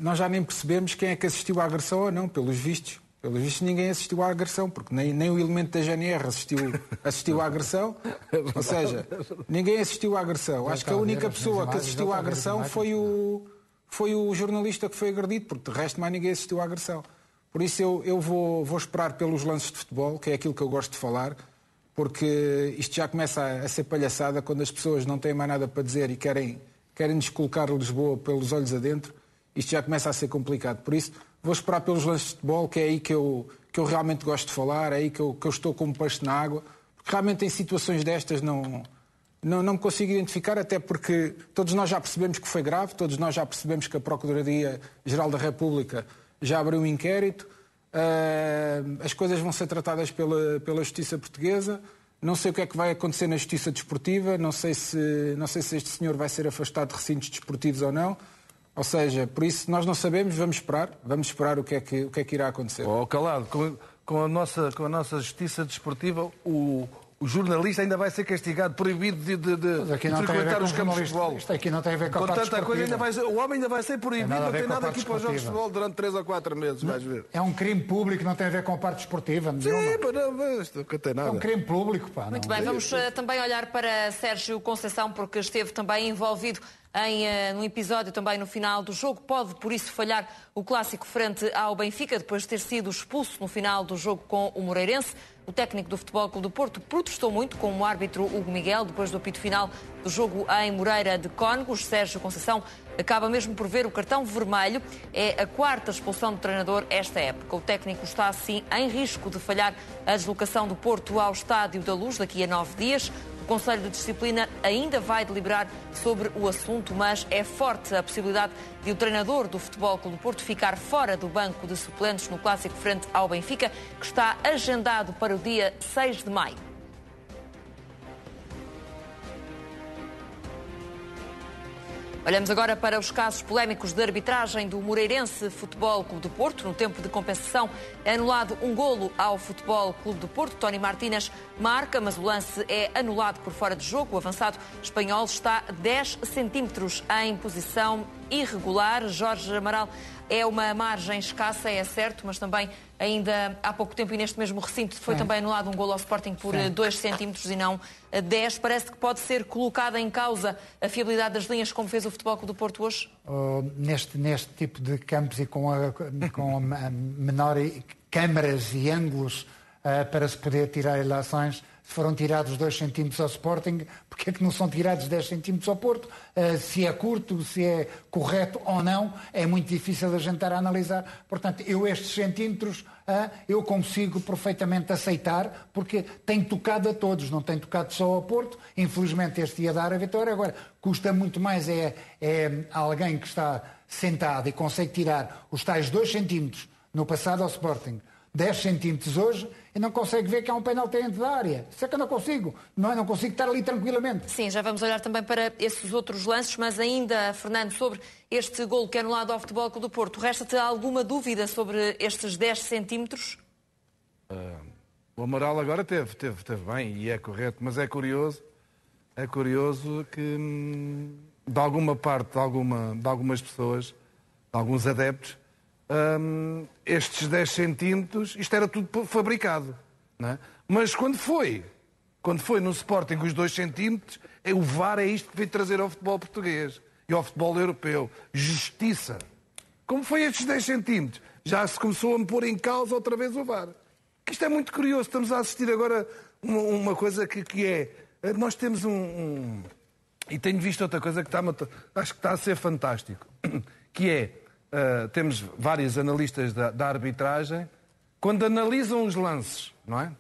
nós já nem percebemos quem é que assistiu à agressão ou não, pelos vistos. Pelos vistos ninguém assistiu à agressão, porque nem o elemento da GNR assistiu à agressão. Ou seja, ninguém assistiu à agressão. Acho que a única pessoa que assistiu à agressão foi o jornalista que foi agredido, porque de resto mais ninguém assistiu à agressão. Por isso eu vou esperar pelos lances de futebol, que é aquilo que eu gosto de falar, porque isto já começa a ser palhaçada quando as pessoas não têm mais nada para dizer e querem descolocar Lisboa pelos olhos adentro. Isto já começa a ser complicado. Por isso, vou esperar pelos lances de futebol, que é aí que eu realmente gosto de falar, é aí que eu estou como peixe na água. Porque realmente em situações destas não me consigo identificar, até porque todos nós já percebemos que foi grave, todos nós já percebemos que a Procuradoria-Geral da República já abriu um inquérito, as coisas vão ser tratadas pela Justiça Portuguesa. Não sei o que é que vai acontecer na Justiça Desportiva, não sei se este senhor vai ser afastado de recintos desportivos ou não. Ou seja, por isso nós não sabemos, vamos esperar o que é que irá acontecer. Calado, com a nossa justiça desportiva, o jornalista ainda vai ser castigado, proibido de frequentar os campos de futebol. Isto aqui não tem a ver com a parte tanta coisa, esportiva. o homem ainda vai ser proibido, não tem nada aqui para os jogos de futebol durante 3 ou 4 meses, vais ver. É um crime público, não tem a ver com a parte esportiva. Sim, não tem nada. É um crime público, pá. Muito bem, vamos também olhar para Sérgio Conceição, porque esteve também envolvido num episódio também no final do jogo. Pode, por isso, falhar o clássico frente ao Benfica, depois de ter sido expulso no final do jogo com o Moreirense. O técnico do Futebol Clube do Porto protestou muito com o árbitro Hugo Miguel depois do apito final do jogo em Moreira de Cónegos. Sérgio Conceição acaba mesmo por ver o cartão vermelho. É a 4ª expulsão do treinador esta época. O técnico está, assim, em risco de falhar a deslocação do Porto ao Estádio da Luz daqui a 9 dias. O Conselho de Disciplina ainda vai deliberar sobre o assunto, mas é forte a possibilidade de o treinador do Futebol Clube do Porto ficar fora do banco de suplentes no clássico frente ao Benfica, que está agendado para o dia 6 de maio. Olhamos agora para os casos polémicos de arbitragem do Moreirense Futebol Clube do Porto. No tempo de compensação é anulado um golo ao Futebol Clube do Porto. Tony Martínez marca, mas o lance é anulado por fora de jogo. O avançado espanhol está 10 centímetros em posição irregular. Jorge Amaral, é uma margem escassa, é certo, mas também ainda há pouco tempo e neste mesmo recinto foi também anulado um golo ao Sporting por 2 centímetros e não 10. Parece que pode ser colocada em causa a fiabilidade das linhas, como fez o Futebol Clube do Porto hoje? Neste tipo de campos e com menor câmaras e ângulos para se poder tirar ilações, se foram tirados 2 centímetros ao Sporting, porque é que não são tirados 10 centímetros ao Porto? Se é curto, se é correto ou não, é muito difícil a gente estar a analisar. Portanto, estes centímetros, eu consigo perfeitamente aceitar, porque tem tocado a todos, não tem tocado só ao Porto. Infelizmente, este ia dar a vitória. Agora, custa muito mais alguém que está sentado e consegue tirar os tais 2 centímetros no passado ao Sporting, 10 centímetros hoje, e não consegue ver que há um penalti dentro da área. Isso é que eu não consigo. Não consigo estar ali tranquilamente. Sim, já vamos olhar também para esses outros lances, mas ainda, Fernando, sobre este golo que é anulado ao Futebol Clube do Porto, resta-te alguma dúvida sobre estes 10 centímetros? O Amaral agora teve bem, e é correto, mas é curioso que, de alguma parte, de algumas pessoas, de alguns adeptos, estes 10 centímetros, isto era tudo fabricado, não é? Mas quando foi no Sporting os 2 centímetros, o VAR é isto que veio trazer ao futebol português e ao futebol europeu. Justiça. Como foi estes 10 centímetros? Já se começou a me pôr em causa outra vez o VAR. Que isto é muito curioso. Estamos a assistir agora uma coisa que é... Nós temos e tenho visto outra coisa que acho que está a ser fantástico, que é... temos vários analistas da arbitragem, quando analisam os lances, não é?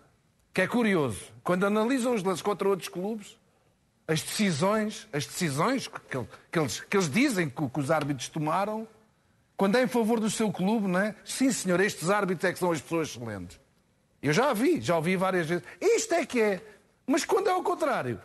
Que é curioso, quando analisam os lances contra outros clubes, as decisões que eles dizem que os árbitros tomaram, quando é em favor do seu clube, não é? Sim, senhor, estes árbitros é que são as pessoas excelentes. Eu já ouvi várias vezes. Isto é que é. Mas quando é ao contrário,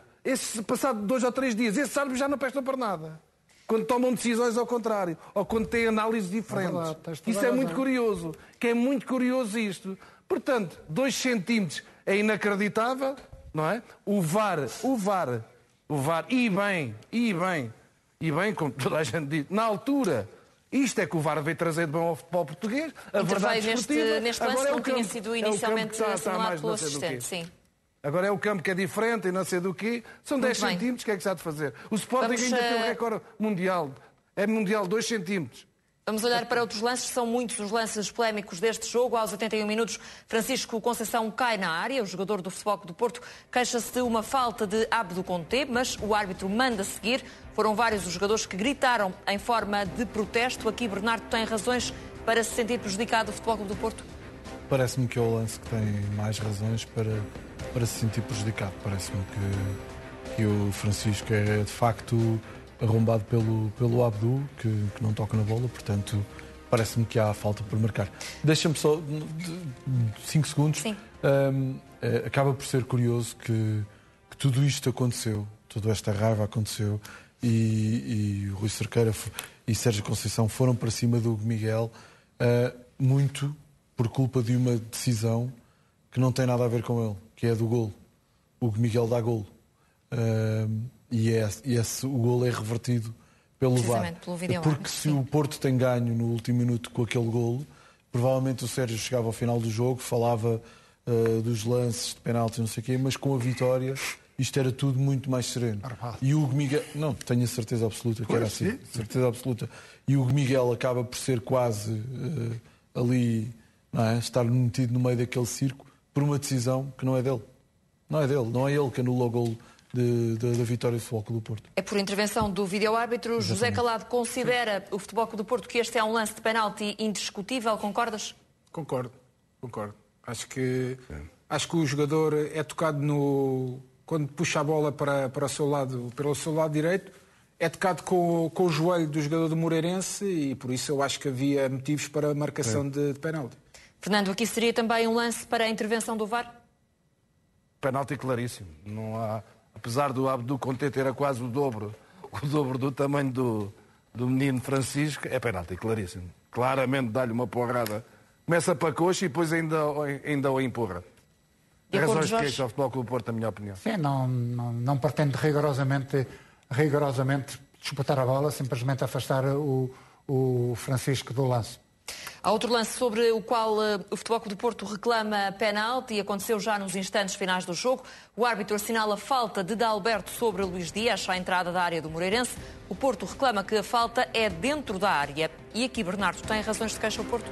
passado 2 ou 3 dias, esses árbitros já não prestam para nada. Quando tomam decisões ao contrário, ou quando têm análises diferentes. Isso é muito curioso, que é muito curioso isto. Portanto, 2 centímetros é inacreditável, não é? O VAR, e bem, como toda a gente diz, na altura, isto é que o VAR veio trazer de bom ao futebol português. A verdade neste lance não tinha sido inicialmente assinalado pelo assistente, sim. Agora é o campo que é diferente e não sei do quê. São 10 centímetros, o que é que se há de fazer? O Sporting ainda tem um recorde mundial. É mundial 2 centímetros. Vamos olhar para outros lances. São muitos os lances polémicos deste jogo. Aos 81 minutos, Francisco Conceição cai na área. O jogador do Futebol Clube do Porto queixa-se de uma falta de Abdo Conté, mas o árbitro manda seguir. Foram vários os jogadores que gritaram em forma de protesto. Aqui Bernardo tem razões para se sentir prejudicado o Futebol Clube do Porto? Parece-me que é o lance que tem mais razões para se sentir prejudicado. Parece-me que o Francisco é de facto arrombado pelo Abdu, que não toca na bola, portanto parece-me que há falta por marcar. Deixa-me só 5 segundos. Sim. Acaba por ser curioso que tudo isto aconteceu, toda esta raiva aconteceu e o Rui Cerqueira e Sérgio Conceição foram para cima do Hugo Miguel, muito por culpa de uma decisão que não tem nada a ver com ele, que é do golo. O Hugo Miguel dá golo. O golo é revertido pelo VAR. Porque se o Porto tem ganho no último minuto com aquele golo, provavelmente o Sérgio chegava ao final do jogo, falava dos lances de penaltis, não sei o quê, mas com a vitória isto era tudo muito mais sereno. E o Hugo Miguel... Não, tenho a certeza absoluta que era assim. Certeza absoluta. E o Hugo Miguel acaba por ser quase ali, não é? Estar metido no meio daquele circo por uma decisão que não é dele. Não é dele. Não é ele que anula o golo da vitória do Futebol Clube do Porto. É por intervenção do vídeo-árbitro. José Calado considera o Futebol Clube do Porto que este é um lance de penalti indiscutível. Concordas? Concordo. Acho que o jogador é tocado quando puxa a bola para o seu lado, pelo seu lado direito, é tocado com o joelho do jogador do Moreirense e por isso eu acho que havia motivos para a marcação de penalti. Fernando, aqui seria também um lance para a intervenção do VAR? Penalti claríssimo. Não há, apesar do Abdul Conte ter quase o dobro do tamanho do menino Francisco, é penalti claríssimo. Claramente dá-lhe uma porrada. Começa para coxa e depois ainda o empurra. Razões de queixa ao Futebol Clube do Porto, na minha opinião. Sim, não pretende rigorosamente disputar a bola, simplesmente afastar o Francisco do lance. Há outro lance sobre o qual o Futebol Clube do Porto reclama penalti e aconteceu já nos instantes finais do jogo. O árbitro assinala a falta de Dalberto sobre Luís Dias à entrada da área do Moreirense. O Porto reclama que a falta é dentro da área. E aqui, Bernardo, tem razões de queixa o Porto?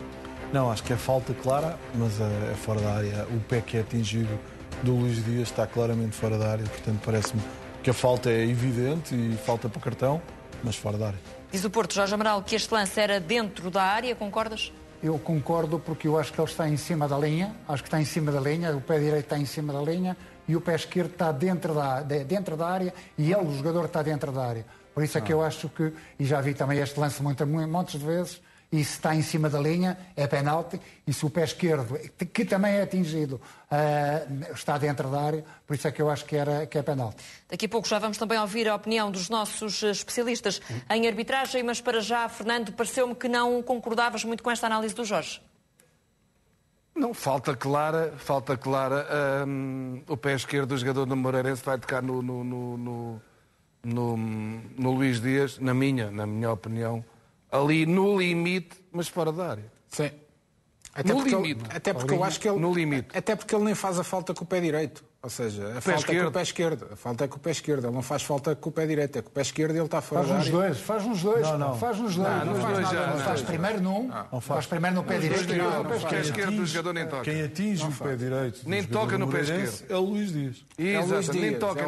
Não, acho que é falta clara, mas é fora da área. O pé que é atingido do Luís Dias está claramente fora da área, portanto parece-me que a falta é evidente e falta para o cartão, mas fora da área. Diz o Porto, Jorge Amaral, que este lance era dentro da área, concordas? Eu concordo porque eu acho que ele está em cima da linha, o pé direito está em cima da linha e o pé esquerdo está dentro da área e o jogador está dentro da área. Por isso é que eu acho que, e já vi também este lance muitas de vezes, e se está em cima da linha é penalti, e se o pé esquerdo, que também é atingido, está dentro da área, por isso é que eu acho que é penalti. Daqui a pouco já vamos também ouvir a opinião dos nossos especialistas em arbitragem, mas para já, Fernando, pareceu-me que não concordavas muito com esta análise do Jorge. Não, falta clara. O pé esquerdo do jogador do Moreirense vai tocar no Luís Dias, na minha opinião, ali no limite, mas fora da área. Sim. Até porque eu acho que ele... No limite. Até porque ele nem faz a falta com o pé direito. Ou seja, a falta é com o pé esquerdo. A falta é com o pé esquerdo. Ele não faz falta com o pé direito. É com o pé esquerdo e ele está fora da área. Faz nos dois. Não. Faz nos dois. Faz primeiro num, faz primeiro no pé direito. O pé esquerdo do jogador nem toca. Quem atinge o pé direito nem toca no pé esquerdo é o Luís Dias. Exato, nem toca.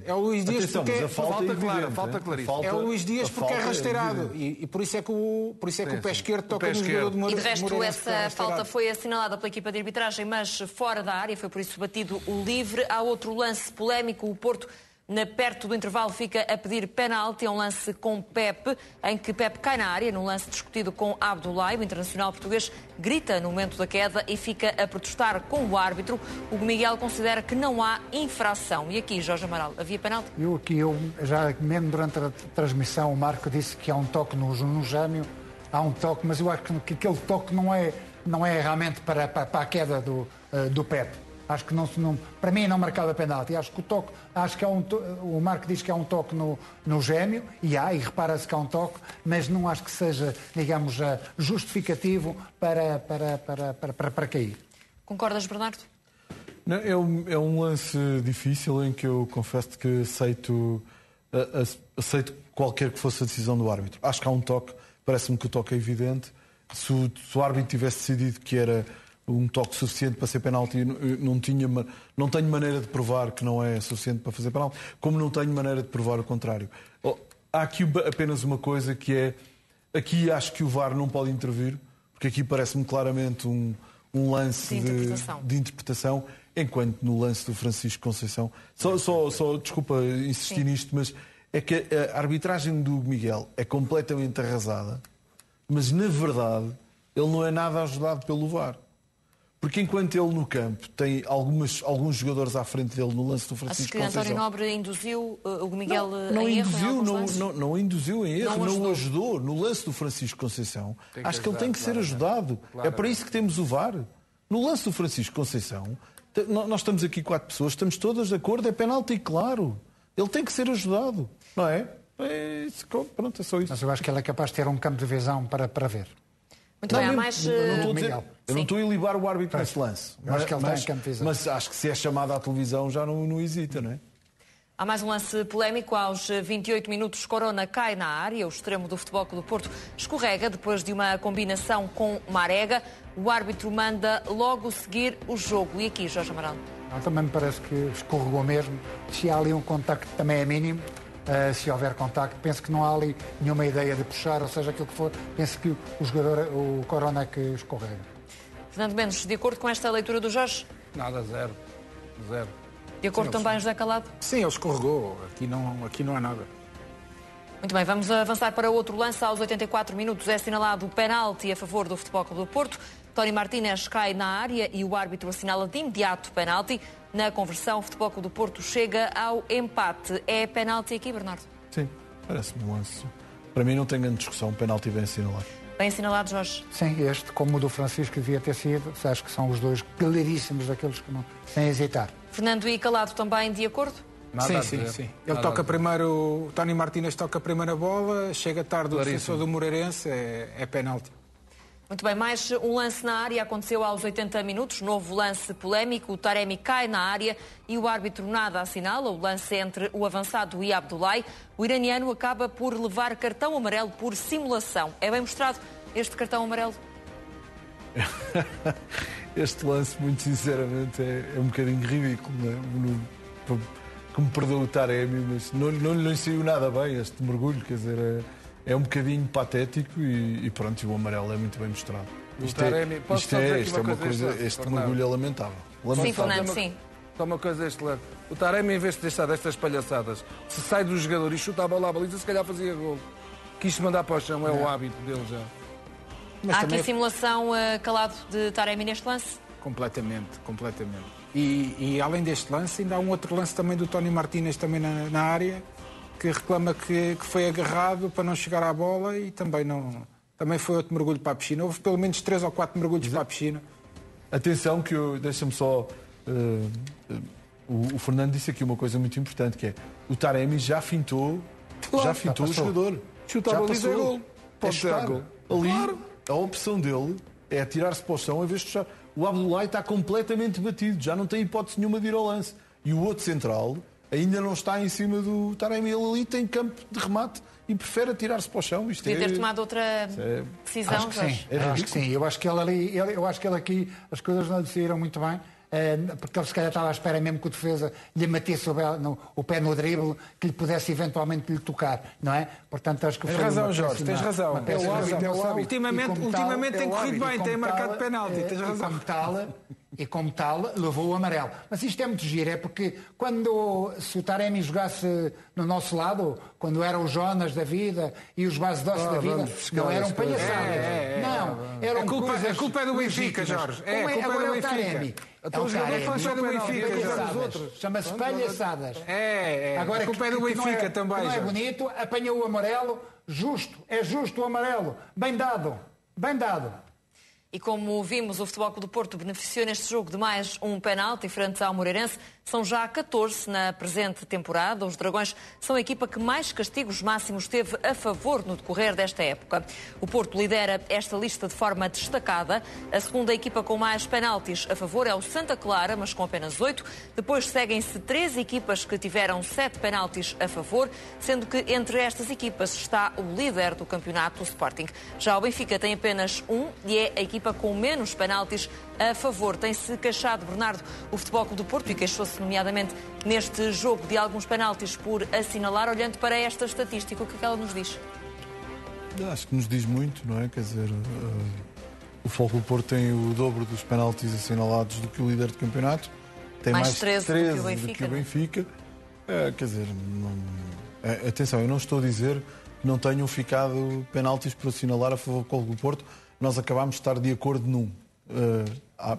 É o Luís Dias porque falta claríssima. É o Luís Dias porque é rasteirado. E por isso é que o pé esquerdo toca no jogador de Moreirense. E de resto, essa falta foi assinalada pela equipa de arbitragem, mas fora da área. Foi por isso batido o livre. Há outro lance polémico, o Porto, perto do intervalo, fica a pedir penalti. É um lance com Pepe, em que Pepe cai na área, num lance discutido com Abdoulaye. O internacional português grita no momento da queda e fica a protestar com o árbitro. O Miguel considera que não há infração. E aqui, Jorge Amaral, havia penalti? Eu já mesmo durante a transmissão, o Marco disse que há um toque no gêmeo, há um toque, mas eu acho que aquele toque não é realmente para a queda do Pepe. Acho que para mim não marcava penalti. Acho que o Marco diz que há um toque no gêmeo, e repara-se que há um toque, mas não acho que seja, digamos, justificativo para cair. Concordas, Bernardo? Não, é um lance difícil em que eu confesso que aceito qualquer que fosse a decisão do árbitro. Acho que há um toque, parece-me que o toque é evidente. Se o árbitro tivesse decidido que era um toque suficiente para ser penalti, não tenho maneira de provar que não é suficiente para fazer penalti, como não tenho maneira de provar o contrário. Há aqui apenas uma coisa que é, aqui acho que o VAR não pode intervir, porque aqui parece-me claramente um lance de interpretação, enquanto no lance do Francisco Conceição, só desculpa insistir nisto, mas é que a arbitragem do Miguel é completamente arrasada, mas na verdade ele não é nada ajudado pelo VAR. Porque enquanto ele no campo tem alguns jogadores à frente dele no lance do Francisco Acho que Conceição... António Nobre induziu o Miguel não em induziu, erro em alguns lances? não induziu em erro, Não não ajudou. No lance do Francisco Conceição, acho que ele tem que ser ajudado. É para isso que temos o VAR. No lance do Francisco Conceição, nós estamos aqui 4 pessoas, estamos todas de acordo, é penalti, claro. Ele tem que ser ajudado, não é? Pronto, é só isso. Mas eu acho que ele é capaz de ter um campo de visão para ver. Muito bem, há mais... Eu não estou a ilibar o árbitro nesse lance. Acho que ele tem campo de visão. Mas acho que se é chamado à televisão já não hesita, não é? Há mais um lance polémico. Aos 28 minutos, Corona cai na área. O extremo do Futebol Clube do Porto escorrega depois de uma combinação com Marega. O árbitro manda logo seguir o jogo. E aqui, Jorge Amaral? Também me parece que escorregou mesmo. Se há ali um contacto também é mínimo. Se houver contacto, penso que não há ali nenhuma ideia de puxar, ou seja, aquilo que for, penso que o jogador, o Corona é que escorrega. Fernando Mendes, de acordo com esta leitura do Jorge? Nada, zero. De acordo também, José Calado? Sim, ele escorregou. Aqui não há nada. Muito bem, vamos avançar para outro lance. Aos 84 minutos é assinalado o penalti a favor do Futebol Clube do Porto. Tony Martínez cai na área e o árbitro assinala de imediato penalti. Na conversão, o Futebol Clube do Porto chega ao empate. É penalti aqui, Bernardo? Sim, parece-me um lance. Para mim não tem grande discussão, penalti bem assinalado. Bem assinalado, Jorge? Sim, este, como o do Francisco devia ter sido, acho que são os dois claríssimos daqueles que não, sem hesitar. Fernando e Calado também de acordo? Sim. Ele toca primeiro, o Tony Martínez toca a primeira bola, chega tarde o defensor do Moreirense, é penalti. Muito bem, mais um lance na área aconteceu aos 80 minutos, novo lance polémico, o Taremi cai na área e o árbitro nada assinala, o lance entre o avançado e Abdoulaye. O iraniano acaba por levar cartão amarelo por simulação. É bem mostrado este cartão amarelo? Este lance, muito sinceramente, é um bocadinho ridículo, não é? Que me perdoe o Taremi, mas não lhe saiu nada bem este mergulho, quer dizer... É um bocadinho patético e pronto, e o amarelo é muito bem mostrado. Este mergulho é lamentável. Sim, Fernando, sim. Só uma coisa este lado. O Taremi, em vez de deixar destas palhaçadas, se sai do jogador e chuta a bola à baliza, se calhar fazia gol. Quis mandar para o chão, é o hábito dele já. Mas há aqui simulação, Calado, de Taremi neste lance? Completamente. E além deste lance, ainda há um outro lance também do Tony Martínez também na área, que reclama que foi agarrado para não chegar à bola e também foi outro mergulho para a piscina. Houve pelo menos 3 ou 4 mergulhos para a piscina. Atenção que deixa-me só... o Fernando disse aqui uma coisa muito importante, que é o Taremi já fintou o jogador. Chuta a baliza, é gol. Pode ser gol. Ali, a opção dele é atirar-se para o chão em vez de fechar. O Abdoulaye está completamente batido, já não tem hipótese nenhuma de ir ao lance. E o outro central... ainda não está em cima do Taremi. Ele ali tem campo de remate e prefere atirar-se para o chão. Podia ter tomado outra decisão. Acho que sim. Acho que sim. Eu acho que ele aqui as coisas não lhe saíram muito bem. Porque ele se calhar estava à espera mesmo que o defesa lhe metesse o pé no drible, que lhe pudesse eventualmente lhe tocar, não é? Portanto, acho que tens razão, Jorge, tens razão. Ultimamente tem corrido bem, tem marcado penalti, tens razão. E como tal, levou o amarelo. Mas isto é muito giro, é porque se o Taremi jogasse no nosso lado, quando eram os Jonas da vida e os Basedossi da vida, não eram palhaçadas. Não, eram coisas... A culpa é do Benfica, Jorge. Agora é o Taremi. Então os jogadores falam do Benfica. Chama-se palhaçadas. Agora a culpa é do Benfica também. Não é bonito, apanha o amarelo, justo. É justo o amarelo. Bem dado. E como vimos, o Futebol Clube do Porto beneficiou neste jogo de mais um penalti frente ao Moreirense. São já 14 na presente temporada. Os Dragões são a equipa que mais castigos máximos teve a favor no decorrer desta época. O Porto lidera esta lista de forma destacada. A segunda equipa com mais penaltis a favor é o Santa Clara, mas com apenas 8. Depois seguem-se 3 equipas que tiveram 7 penaltis a favor, sendo que entre estas equipas está o líder do campeonato, o Sporting. Já o Benfica tem apenas 1 e é a equipa com menos penaltis a favor. Tem-se queixado, Bernardo, o Futebol Clube do Porto e queixou-se nomeadamente neste jogo de alguns penaltis por assinalar. Olhando para esta estatística, o que é que ela nos diz? Acho que nos diz muito, não é? Quer dizer, o Futebol Clube do Porto tem o dobro dos penaltis assinalados do que o líder do campeonato. Tem mais 13 do que o Benfica. Quer dizer, atenção, eu não estou a dizer que não tenham ficado penaltis por assinalar a favor do Futebol Clube do Porto. Nós acabámos de estar de acordo num.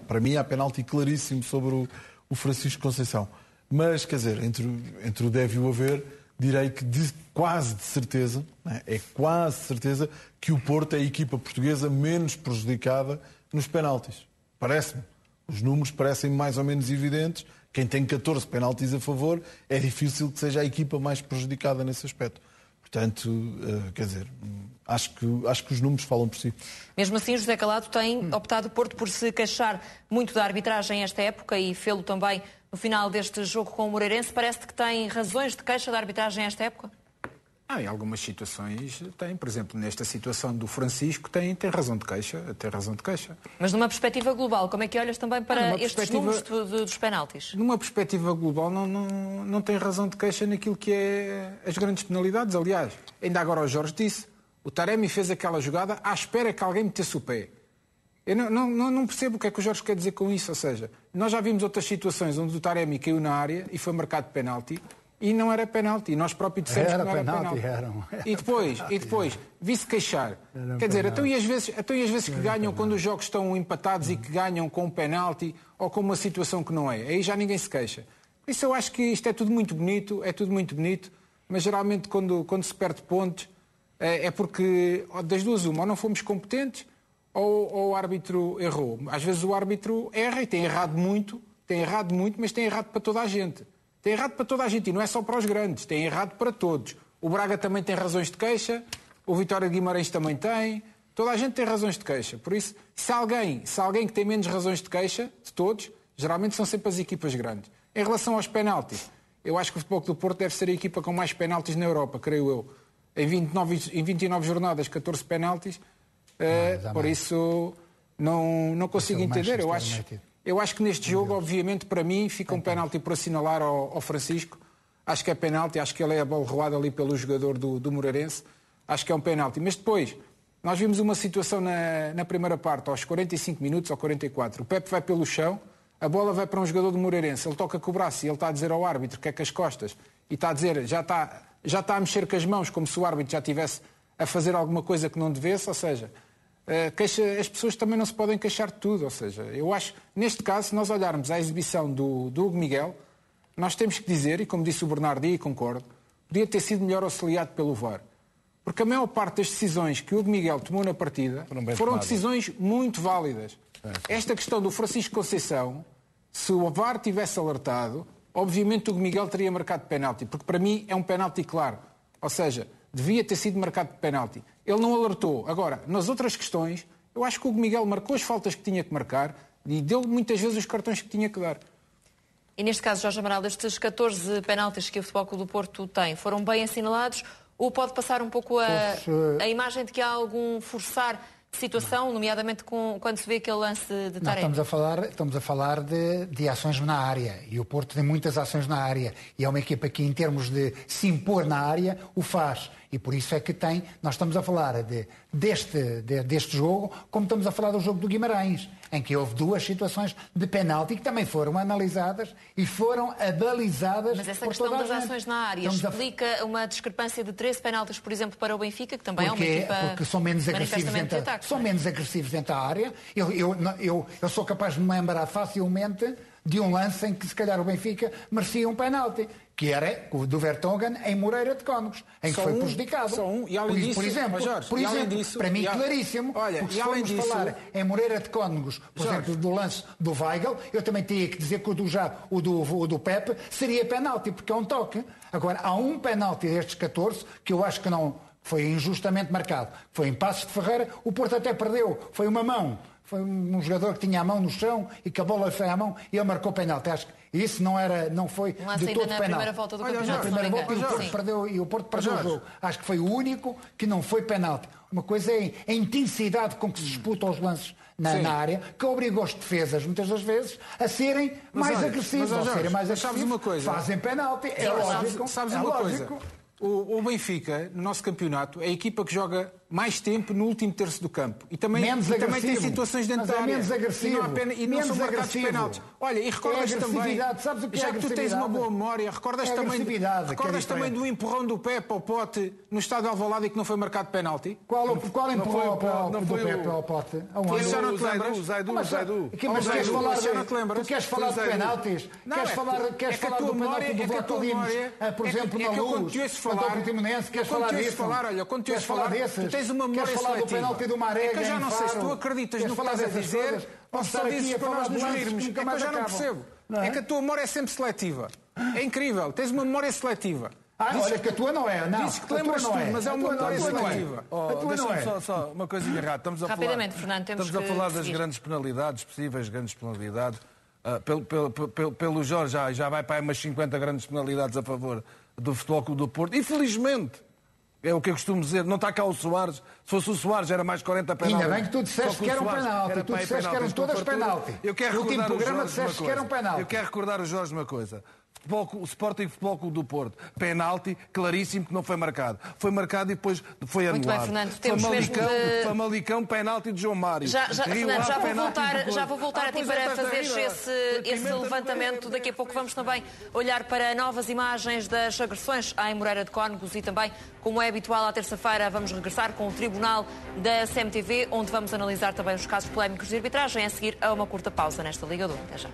para mim há penalti claríssimo sobre o Francisco Conceição. Mas, quer dizer, entre o deve e o haver, direi que quase de certeza, é quase certeza que o Porto é a equipa portuguesa menos prejudicada nos penaltis. Parece-me. Os números parecem mais ou menos evidentes. Quem tem 14 penaltis a favor, é difícil que seja a equipa mais prejudicada nesse aspecto. Portanto, quer dizer, acho que os números falam por si. Mesmo assim, José Calado tem optado o Porto por se queixar muito da arbitragem esta época e fê-lo também no final deste jogo com o Moreirense. Parece-te que tem razões de queixa da arbitragem esta época? Em algumas situações tem. Por exemplo, nesta situação do Francisco tem razão de queixa. Mas numa perspectiva global, como é que olhas também para estes números dos penaltis? Numa perspectiva global não tem razão de queixa naquilo que é as grandes penalidades. Aliás, ainda agora o Jorge disse, o Taremi fez aquela jogada à espera que alguém metesse o pé. Eu não percebo o que é que o Jorge quer dizer com isso. Ou seja, nós já vimos outras situações onde o Taremi caiu na área e foi marcado penalti. E não era penalti. E nós próprios dissemos que não era penalti. E depois vi-se queixar. Quer dizer, então e às vezes que ganham quando os jogos estão empatados e que ganham com um penalti ou com uma situação que não é. Aí já ninguém se queixa. Por isso eu acho que isto é tudo muito bonito, mas geralmente quando se perde pontos é porque das duas uma, ou não fomos competentes ou o árbitro errou. Às vezes o árbitro erra e tem errado muito, mas tem errado para toda a gente. Tem errado para toda a gente e não é só para os grandes, tem errado para todos. O Braga também tem razões de queixa, o Vitória de Guimarães também tem, toda a gente tem razões de queixa. Por isso, se alguém que tem menos razões de queixa, de todos, geralmente são sempre as equipas grandes. Em relação aos penaltis, eu acho que o Futebol Clube do Porto deve ser a equipa com mais penaltis na Europa, creio eu. Em 29 jornadas, 14 penaltis, por isso não consigo entender. Eu acho que neste jogo, obviamente, para mim, fica um penalti por assinalar ao Francisco. Acho que é penalti, acho que ele é a bola roubada ali pelo jogador do Moreirense. Acho que é um penalti. Mas depois, nós vimos uma situação na primeira parte, aos 45 minutos ou 44. O Pepe vai pelo chão, a bola vai para um jogador do Moreirense, ele toca com o braço e ele está a dizer ao árbitro que é com as costas. E está a dizer, já está a mexer com as mãos, como se o árbitro já estivesse a fazer alguma coisa que não devesse, ou seja... as pessoas também não se podem queixar de tudo, ou seja, eu acho, neste caso, se nós olharmos à exibição do Hugo Miguel, nós temos que dizer, e como disse o Bernardo, e concordo, podia ter sido melhor auxiliado pelo VAR. Porque a maior parte das decisões que o Hugo Miguel tomou na partida foram decisões muito válidas. Esta questão do Francisco Conceição, se o VAR tivesse alertado, obviamente o Hugo Miguel teria marcado penalti, porque para mim é um penalti claro. Ou seja, devia ter sido marcado de penalti. Ele não alertou. Agora, nas outras questões, eu acho que o Hugo Miguel marcou as faltas que tinha que marcar e deu muitas vezes os cartões que tinha que dar. E neste caso, Jorge Amaral, estes 14 penaltis que o Futebol Clube do Porto tem, foram bem assinalados ou pode passar um pouco a imagem de que há algum forçar de situação, nomeadamente quando se vê aquele lance de Taremi? Estamos a falar de ações na área e o Porto tem muitas ações na área e é uma equipa que, em termos de se impor na área, o faz. E por isso é que nós estamos a falar deste jogo, como estamos a falar do jogo do Guimarães, em que houve duas situações de penalti que também foram analisadas e foram abalizadas. Mas essa questão das ações na área explica uma discrepância de 13 penaltis, por exemplo, para o Benfica, que também é uma equipa porque são menos agressivos dentro da área. Eu sou capaz de me lembrar facilmente de um lance em que se calhar o Benfica merecia um penalti, que era o do Vertonghen em Moreira de Cónegos, em que foi prejudicado. E além disso, por exemplo, para mim claríssimo, porque se formos falar em Moreira de Cónegos, por exemplo, do lance do Weigl, eu também teria que dizer que o do Pepe seria penalti, porque é um toque. Agora, há um penalti destes 14 que eu acho que não foi injustamente marcado. Foi em Passos de Ferreira, o Porto até perdeu, foi uma mão. Foi um jogador que tinha a mão no chão e que a bola foi à mão e ele marcou penalti. Acho que isso não foi de todo penalti. Primeira volta do campeonato, na primeira volta e o Porto perdeu o jogo. Acho que foi o único que não foi penalti. Uma coisa é a intensidade com que se disputam os lances na área, que obrigou as defesas, muitas das vezes, a serem mais agressivos. Sabes uma coisa? Fazem penalti. É lógico. Sabes uma coisa? O Benfica, no nosso campeonato, é a equipa que joga mais tempo no último terço do campo. E também tem situações dentro da área. Menos agressivo. E não são marcados penaltis. Olha, e recordas também, sabes o que já que tu tens uma boa memória, recordas também do empurrão do Pepe ao Pote no estádio de Alvalade e que não foi marcado penalti? Qual empurrou do Pepe ao Pote? Esse já não te lembras? O Zaidu. Tu queres falar de penaltis? Queres falar do penalti do Vlachodimos, por exemplo, na Luz, contra o Portimonense? Queres falar disso? Olha, quando tu falar tu tens uma memória seletiva. É que eu já não sei se tu acreditas no que estás a dizer ou só dizes para nós nos rirmos. É que eu já não percebo. É que a tua memória é sempre seletiva. É incrível. Tens uma memória seletiva. Olha que a tua não é. Dizes que te lembras tudo, mas é uma memória seletiva. Deixa-me só uma coisinha errada. Rapidamente, Fernando, estamos a falar das grandes penalidades, possíveis grandes penalidades. Pelo Jorge já vai para aí umas 50 grandes penalidades a favor do Futebol Clube do Porto. Infelizmente. É o que eu costumo dizer, não está cá o Soares. Se fosse o Soares era mais 40 penaltis. Ainda bem que tu disseste que era um penalti. Tu disseste que eram todas penalti. No último programa disseste que era um penalti. Eu quero recordar o Jorge uma coisa. O Sporting Futebol Clube do Porto. Penalti, claríssimo que não foi marcado. Foi marcado e depois foi anulado. Muito bem, Fernando. Temos Famalicão, penalti de João Mário. Fernando, já vou voltar a ti para fazeres esse levantamento. Daqui a pouco vamos também olhar para novas imagens das agressões em Moreira de Cónegos e também, como é habitual, à terça-feira vamos regressar com o Tribunal da CMTV, onde vamos analisar também os casos polémicos de arbitragem, a seguir a uma curta pausa nesta Liga 1. Até já.